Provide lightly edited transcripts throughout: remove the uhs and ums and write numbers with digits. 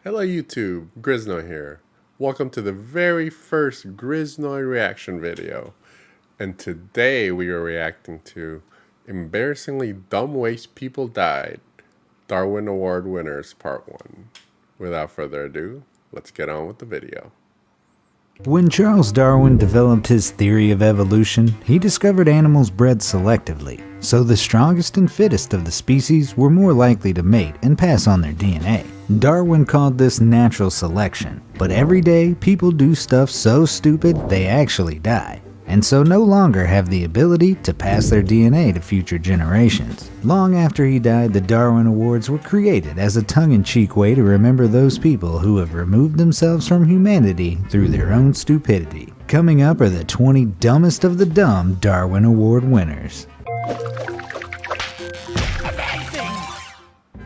Hello YouTube, Griznoi here. Welcome to the very first Griznoi reaction video. And today we are reacting to Embarrassingly Dumb Ways People Died, Darwin Award Winners Part 1. Without further ado, let's get on with the video. When Charles Darwin developed his theory of evolution, he discovered animals bred selectively, so the strongest and fittest of the species were more likely to mate and pass on their DNA. Darwin called this natural selection, but every day people do stuff so stupid they actually die, and so no longer have the ability to pass their DNA to future generations. Long after he died, the Darwin Awards were created as a tongue-in-cheek way to remember those people who have removed themselves from humanity through their own stupidity. Coming up are the 20 dumbest of the dumb Darwin Award winners.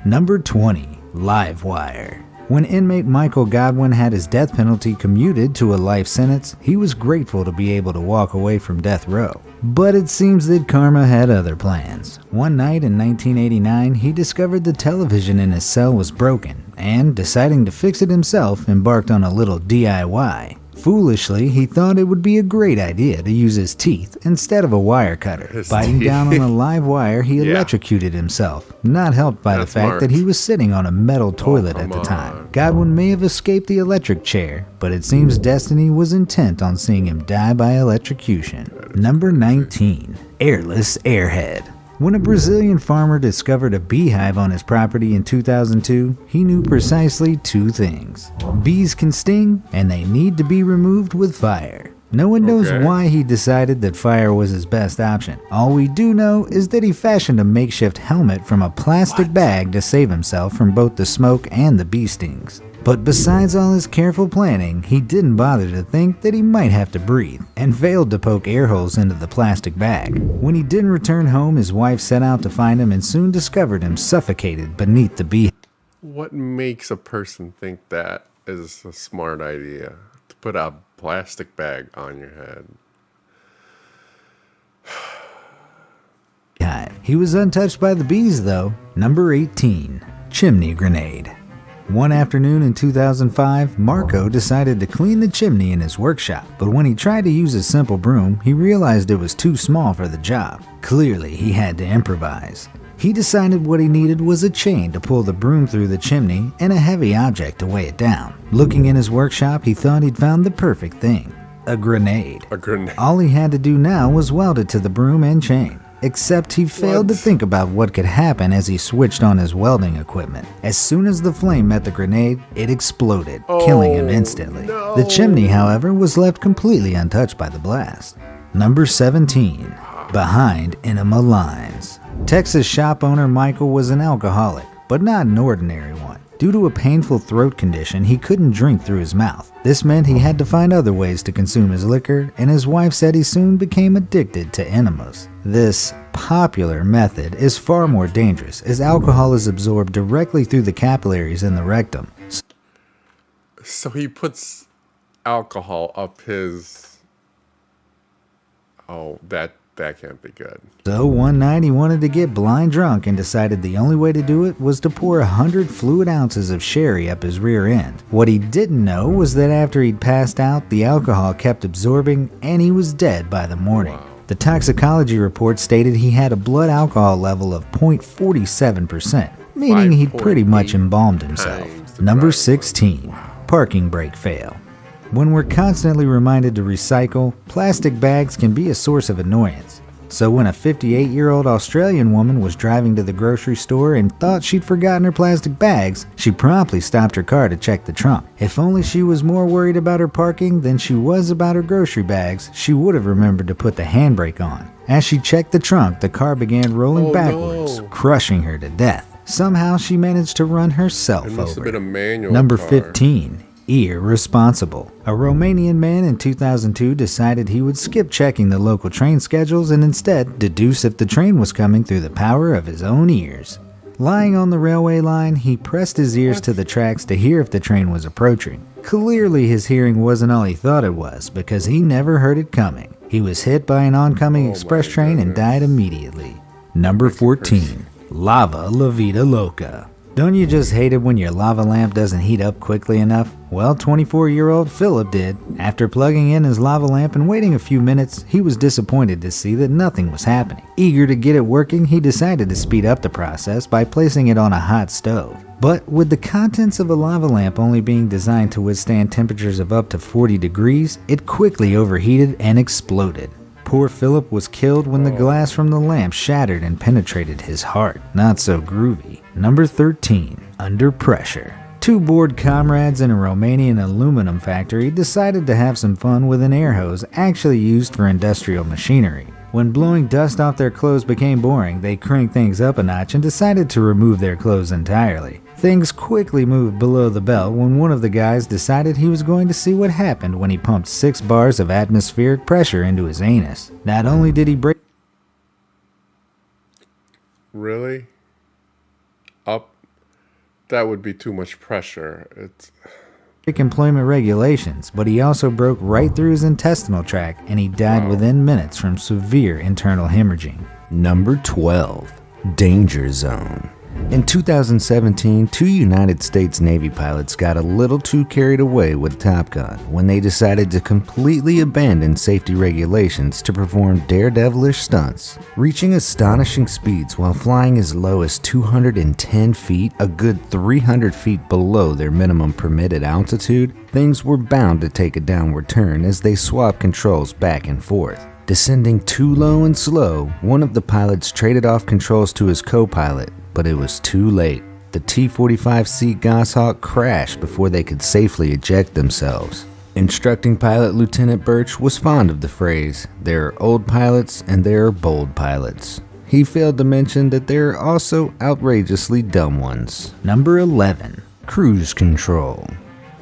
Number 20. Livewire. When inmate Michael Godwin had his death penalty commuted to a life sentence, he was grateful to be able to walk away from death row. But it seems that karma had other plans. One night in 1989, he discovered the television in his cell was broken, and deciding to fix it himself, embarked on a little DIY. Foolishly, he thought it would be a great idea to use his teeth instead of a wire cutter. Biting down on a live wire, he electrocuted himself, not helped by the fact that he was sitting on a metal toilet at the time. Godwin may have escaped the electric chair, but it seems destiny was intent on seeing him die by electrocution. Number 19. Airless Airhead. When a Brazilian farmer discovered a beehive on his property in 2002, he knew precisely two things. Bees can sting, and they need to be removed with fire. No one knows why he decided that fire was his best option. All we do know is that he fashioned a makeshift helmet from a plastic bag to save himself from both the smoke and the bee stings. But besides all his careful planning, he didn't bother to think that he might have to breathe, and failed to poke air holes into the plastic bag. When he didn't return home, his wife set out to find him and soon discovered him suffocated beneath the bee. What makes a person think that is a smart idea? To put a plastic bag on your head. He was untouched by the bees though. Number 18. Chimney Grenade. One afternoon in 2005, Marco decided to clean the chimney in his workshop, but when he tried to use a simple broom, he realized it was too small for the job. Clearly, he had to improvise. He decided what he needed was a chain to pull the broom through the chimney and a heavy object to weigh it down. Looking in his workshop, he thought he'd found the perfect thing. A grenade. A grenade. All he had to do now was weld it to the broom and chain. Except he failed to think about what could happen as he switched on his welding equipment. As soon as the flame met the grenade, it exploded, killing him instantly. No. The chimney, however, was left completely untouched by the blast. Number 17. Behind enema lines. Texas shop owner Michael was an alcoholic, but not an ordinary one. Due to a painful throat condition, he couldn't drink through his mouth. This meant he had to find other ways to consume his liquor, and his wife said he soon became addicted to enemas. This popular method is far more dangerous, as alcohol is absorbed directly through the capillaries in the rectum. So he puts alcohol up his... Oh, that can't be good. So one night he wanted to get blind drunk and decided the only way to do it was to pour 100 fluid ounces of sherry up his rear end. What he didn't know was that after he'd passed out, the alcohol kept absorbing and he was dead by the morning. Wow. The toxicology report stated he had a blood alcohol level of 0.47%, meaning he'd pretty much embalmed himself. Number 16. Parking brake fail. When we're constantly reminded to recycle, plastic bags can be a source of annoyance. So when a 58-year-old Australian woman was driving to the grocery store and thought she'd forgotten her plastic bags, she promptly stopped her car to check the trunk. If only she was more worried about her parking than she was about her grocery bags, she would have remembered to put the handbrake on. As she checked the trunk, the car began rolling backwards, crushing her to death. Somehow she managed to run herself over. It must have been a manual Number car. 15. Irresponsible. A Romanian man in 2002 decided he would skip checking the local train schedules and instead deduce if the train was coming through the power of his own ears. Lying on the railway line, he pressed his ears to the tracks to hear if the train was approaching. Clearly his hearing wasn't all he thought it was, because he never heard it coming. He was hit by an oncoming express train and died immediately. Number 14. Lava La Vida Loca. Don't you just hate it when your lava lamp doesn't heat up quickly enough? Well, 24-year-old Philip did. After plugging in his lava lamp and waiting a few minutes, he was disappointed to see that nothing was happening. Eager to get it working, he decided to speed up the process by placing it on a hot stove. But with the contents of a lava lamp only being designed to withstand temperatures of up to 40 degrees, it quickly overheated and exploded. Poor Philip was killed when the glass from the lamp shattered and penetrated his heart. Not so groovy. Number 13. Under pressure. Two bored comrades in a Romanian aluminum factory decided to have some fun with an air hose actually used for industrial machinery. When blowing dust off their clothes became boring, they cranked things up a notch and decided to remove their clothes entirely. Things quickly moved below the belt when one of the guys decided he was going to see what happened when he pumped 6 bars of atmospheric pressure into his anus. Not only did he break Really? Up? That would be too much pressure. It's employment regulations, but he also broke right through his intestinal tract and he died within minutes from severe internal hemorrhaging. Number 12. Danger Zone. In 2017, 2 United States Navy pilots got a little too carried away with Top Gun when they decided to completely abandon safety regulations to perform daredevilish stunts. Reaching astonishing speeds while flying as low as 210 feet, a good 300 feet below their minimum permitted altitude, things were bound to take a downward turn as they swapped controls back and forth. Descending too low and slow, one of the pilots traded off controls to his co-pilot, but it was too late. The T-45C Goshawk crashed before they could safely eject themselves. Instructing pilot Lieutenant Birch was fond of the phrase, "There are old pilots and there are bold pilots." He failed to mention that there are also outrageously dumb ones. Number 11. Cruise control.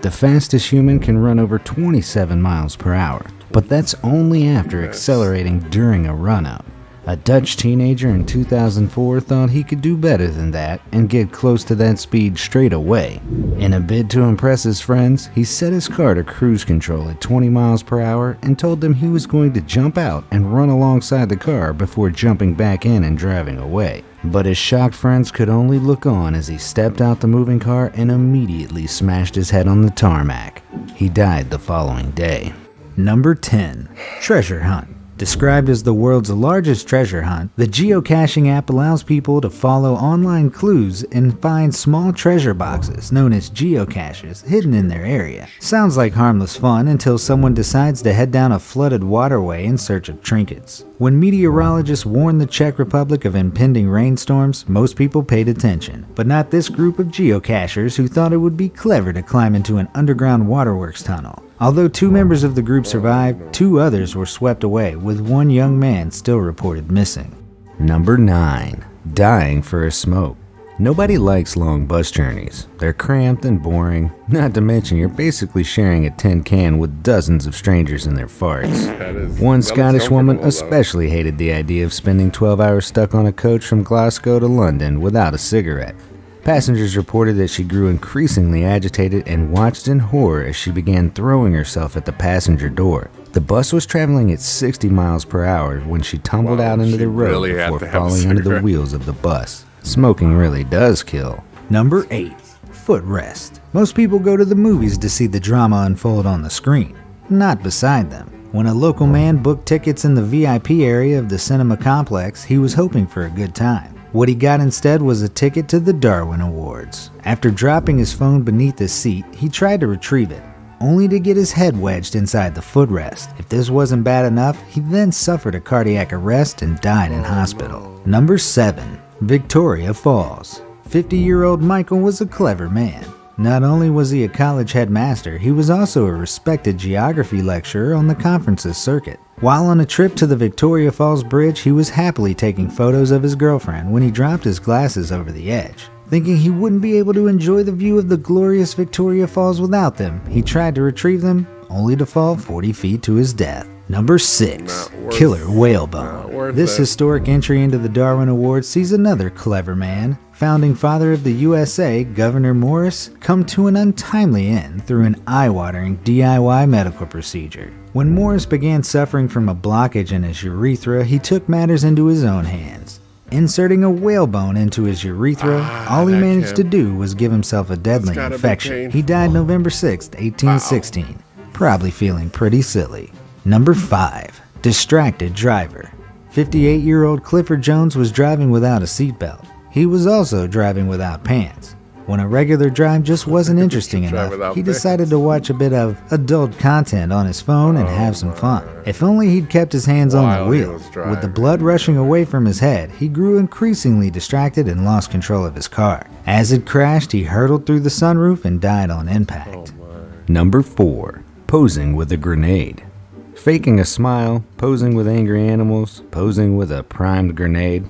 The fastest human can run over 27 miles per hour, but that's only after accelerating during a run-up. A Dutch teenager in 2004 thought he could do better than that and get close to that speed straight away. In a bid to impress his friends, he set his car to cruise control at 20 miles per hour and told them he was going to jump out and run alongside the car before jumping back in and driving away. But his shocked friends could only look on as he stepped out the moving car and immediately smashed his head on the tarmac. He died the following day. Number 10. Treasure Hunt. Described as the world's largest treasure hunt, the geocaching app allows people to follow online clues and find small treasure boxes, known as geocaches, hidden in their area. Sounds like harmless fun until someone decides to head down a flooded waterway in search of trinkets. When meteorologists warned the Czech Republic of impending rainstorms, most people paid attention, but not this group of geocachers who thought it would be clever to climb into an underground waterworks tunnel. Although 2 members of the group survived, 2 others were swept away, with 1 young man still reported missing. Number 9. Dying for a smoke. Nobody likes long bus journeys. They're cramped and boring, not to mention you're basically sharing a tin can with dozens of strangers in their farts. One Scottish woman especially hated the idea of spending 12 hours stuck on a coach from Glasgow to London without a cigarette. Passengers reported that she grew increasingly agitated and watched in horror as she began throwing herself at the passenger door. The bus was traveling at 60 miles per hour when she tumbled out into the road before falling under the wheels of the bus. Smoking really does kill. Number 8. Footrest. Most people go to the movies to see the drama unfold on the screen, not beside them. When a local man booked tickets in the VIP area of the cinema complex, he was hoping for a good time. What he got instead was a ticket to the Darwin Awards. After dropping his phone beneath his seat, he tried to retrieve it, only to get his head wedged inside the footrest. If this wasn't bad enough, he then suffered a cardiac arrest and died in hospital. Number 7. Victoria Falls. 50-year-old Michael was a clever man. Not only was he a college headmaster, he was also a respected geography lecturer on the conferences circuit. While on a trip to the Victoria Falls Bridge, he was happily taking photos of his girlfriend when he dropped his glasses over the edge. Thinking he wouldn't be able to enjoy the view of the glorious Victoria Falls without them, he tried to retrieve them, only to fall 40 feet to his death. Number 6. Killer Whalebone. This historic entry into the Darwin Awards sees another clever man, founding father of the USA, Governor Morris, come to an untimely end through an eye-watering DIY medical procedure. When Morris began suffering from a blockage in his urethra, he took matters into his own hands. Inserting a whalebone into his urethra, all he that managed to can't- do was give himself a deadly gotta be infection. He painful. died November 6th, 1816, probably feeling pretty silly. Number 5. Distracted driver. 58-year-old Clifford Jones was driving without a seatbelt. He was also driving without pants. When a regular drive just wasn't interesting Drive enough, without he pants. decided to watch a bit of adult content on his phone and have some fun. If only he'd kept his hands on While the he wheel. was With driving. the blood rushing away from his head, he grew increasingly distracted and lost control of his car. As it crashed, he hurtled through the sunroof and died on impact. Number 4. Posing with a grenade. Faking a smile, posing with angry animals, posing with a primed grenade.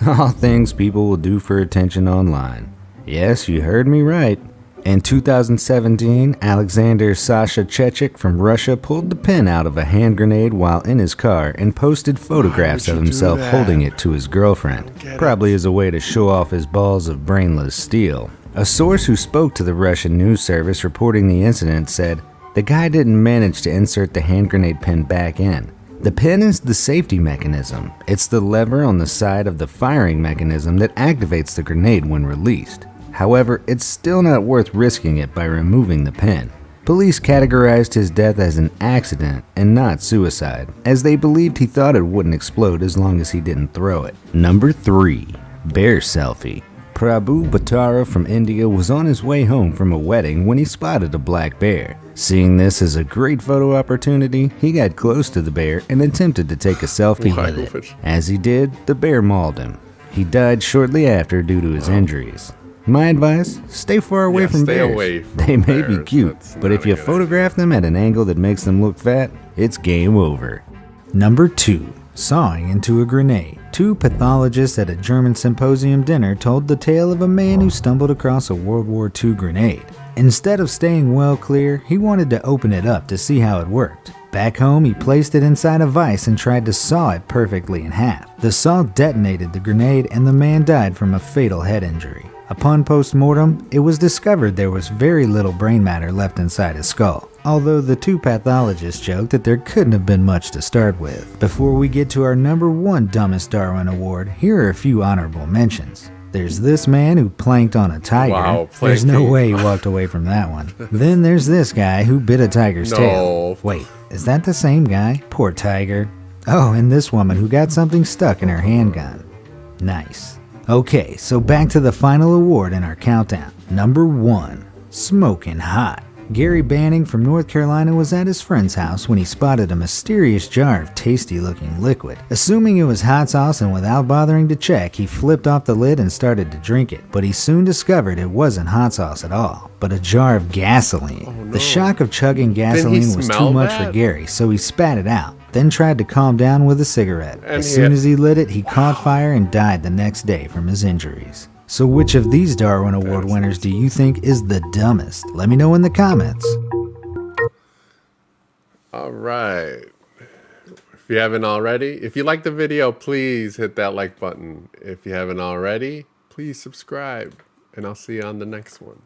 All things people will do for attention online. Yes, you heard me right. In 2017, Alexander Sasha Chechik from Russia pulled the pin out of a hand grenade while in his car and posted photographs would of you do himself that? holding it to his girlfriend, probably as a way to show off his balls of brainless steel. A source who spoke to the Russian news service reporting the incident said, "The guy didn't manage to insert the hand grenade pin back in. The pin is the safety mechanism. It's the lever on the side of the firing mechanism that activates the grenade when released. However, it's still not worth risking it by removing the pin." Police categorized his death as an accident and not suicide, as they believed he thought it wouldn't explode as long as he didn't throw it. Number 3. Bear selfie. Prabhu Bhattara from India was on his way home from a wedding when he spotted a black bear. Seeing this as a great photo opportunity, he got close to the bear and attempted to take a selfie Why with would- it. As he did, the bear mauled him. He died shortly after due to his injuries. My advice, stay far away Yeah, from stay bears. away from They may be bears. cute, That's but not if a you good photograph them at an angle that makes them look fat, it's game over. Number 2. Sawing into a grenade. 2 pathologists at a German symposium dinner told the tale of a man who stumbled across a World War II grenade. Instead of staying well clear, he wanted to open it up to see how it worked. Back home, he placed it inside a vise and tried to saw it perfectly in half. The saw detonated the grenade and the man died from a fatal head injury. Upon post-mortem, it was discovered there was very little brain matter left inside his skull, although the 2 pathologists joked that there couldn't have been much to start with. Before we get to our number 1 Dumbest Darwin Award, here are a few honorable mentions. There's this man who planked on a tiger. Wow, There's no planking. way he walked away from that one. Then there's this guy who bit a tiger's No. tail. Wait, is that the same guy? Poor tiger. Oh, and this woman who got something stuck in her handgun. Nice. Okay, so back to the final award in our countdown. Number 1. Smoking Hot. Gary Banning from North Carolina was at his friend's house when he spotted a mysterious jar of tasty-looking liquid. Assuming it was hot sauce and without bothering to check, he flipped off the lid and started to drink it. But he soon discovered it wasn't hot sauce at all, but a jar of gasoline. The shock of chugging gasoline was too smell much that? for Gary, so he spat it out, then tried to calm down with a cigarette. And As he soon had- as he lit it, he caught fire and died the next day from his injuries. So which of these Darwin Award winners do you think is the dumbest? Let me know in the comments. All right. If you haven't already, if you like the video, please hit that like button. If you haven't already, please subscribe. And I'll see you on the next one.